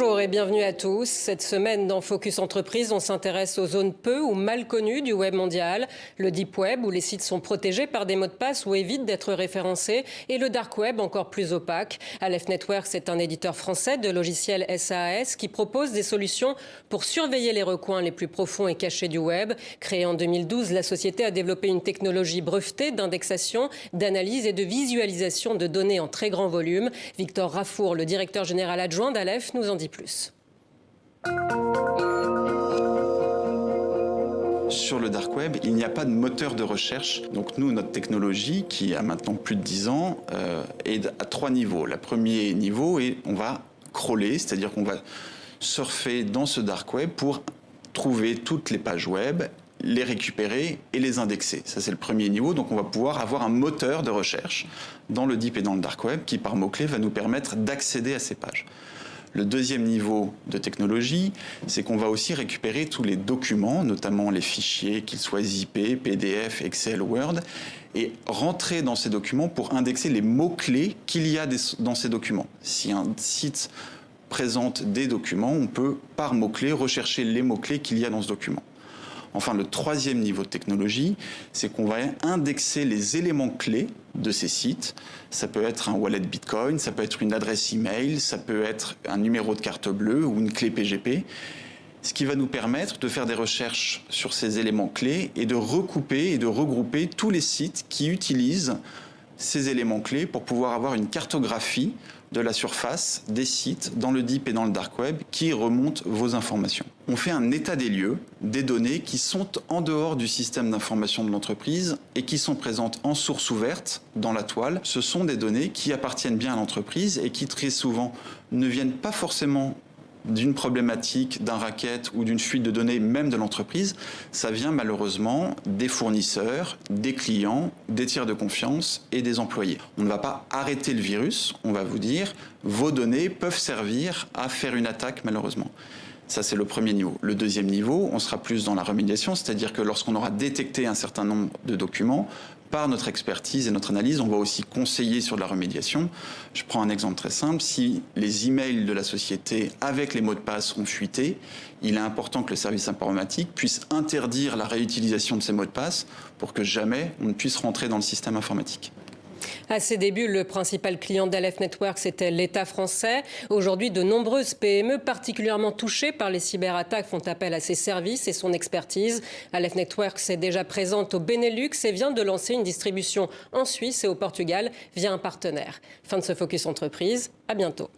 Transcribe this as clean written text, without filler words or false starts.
Bonjour et bienvenue à tous. Cette semaine dans Focus Entreprise, on s'intéresse aux zones peu ou mal connues du web mondial. Le deep web où les sites sont protégés par des mots de passe ou évitent d'être référencés. Et le dark web encore plus opaque. Aleph Networks est un éditeur français de logiciels SaaS qui propose des solutions pour surveiller les recoins les plus profonds et cachés du web. Créée en 2012, la société a développé une technologie brevetée d'indexation, d'analyse et de visualisation de données en très grand volume. Victor Rafour, le directeur général adjoint d'Aleph, nous en dit plus. Sur le dark web, il n'y a pas de moteur de recherche. Donc nous, notre technologie, qui a maintenant plus de 10 ans, est à 3 niveaux. Le premier niveau est on va crawler, c'est-à-dire qu'on va surfer dans ce dark web pour trouver toutes les pages web, les récupérer et les indexer. Ça, c'est le premier niveau. Donc on va pouvoir avoir un moteur de recherche dans le deep et dans le dark web qui, par mots-clés, va nous permettre d'accéder à ces pages. Le deuxième niveau de technologie, c'est qu'on va aussi récupérer tous les documents, notamment les fichiers, qu'ils soient zippés, PDF, Excel, Word, et rentrer dans ces documents pour indexer les mots-clés qu'il y a dans ces documents. Si un site présente des documents, on peut, par mots-clés, rechercher les mots-clés qu'il y a dans ce document. Enfin, le troisième niveau de technologie, c'est qu'on va indexer les éléments clés de ces sites. Ça peut être un wallet Bitcoin, ça peut être une adresse email, ça peut être un numéro de carte bleue ou une clé PGP. Ce qui va nous permettre de faire des recherches sur ces éléments clés et de recouper et de regrouper tous les sites qui utilisent ces éléments clés pour pouvoir avoir une cartographie de la surface des sites dans le deep et dans le dark web qui remontent vos informations. On fait un état des lieux des données qui sont en dehors du système d'information de l'entreprise et qui sont présentes en source ouverte dans la toile. Ce sont des données qui appartiennent bien à l'entreprise et qui très souvent ne viennent pas forcément d'une problématique, d'un racket ou d'une fuite de données même de l'entreprise. Ça vient malheureusement des fournisseurs, des clients, des tiers de confiance et des employés. On ne va pas arrêter le virus, on va vous dire vos données peuvent servir à faire une attaque malheureusement. Ça, c'est le premier niveau. Le deuxième niveau, on sera plus dans la remédiation, c'est-à-dire que lorsqu'on aura détecté un certain nombre de documents, par notre expertise et notre analyse, on va aussi conseiller sur de la remédiation. Je prends un exemple très simple. Si les emails de la société avec les mots de passe ont fuité, il est important que le service informatique puisse interdire la réutilisation de ces mots de passe pour que jamais on ne puisse rentrer dans le système informatique. À ses débuts, le principal client d'Aleph Networks était l'État français. Aujourd'hui, de nombreuses PME particulièrement touchées par les cyberattaques font appel à ses services et son expertise. Aleph Networks est déjà présente au Benelux et vient de lancer une distribution en Suisse et au Portugal via un partenaire. Fin de ce Focus Entreprise. À bientôt.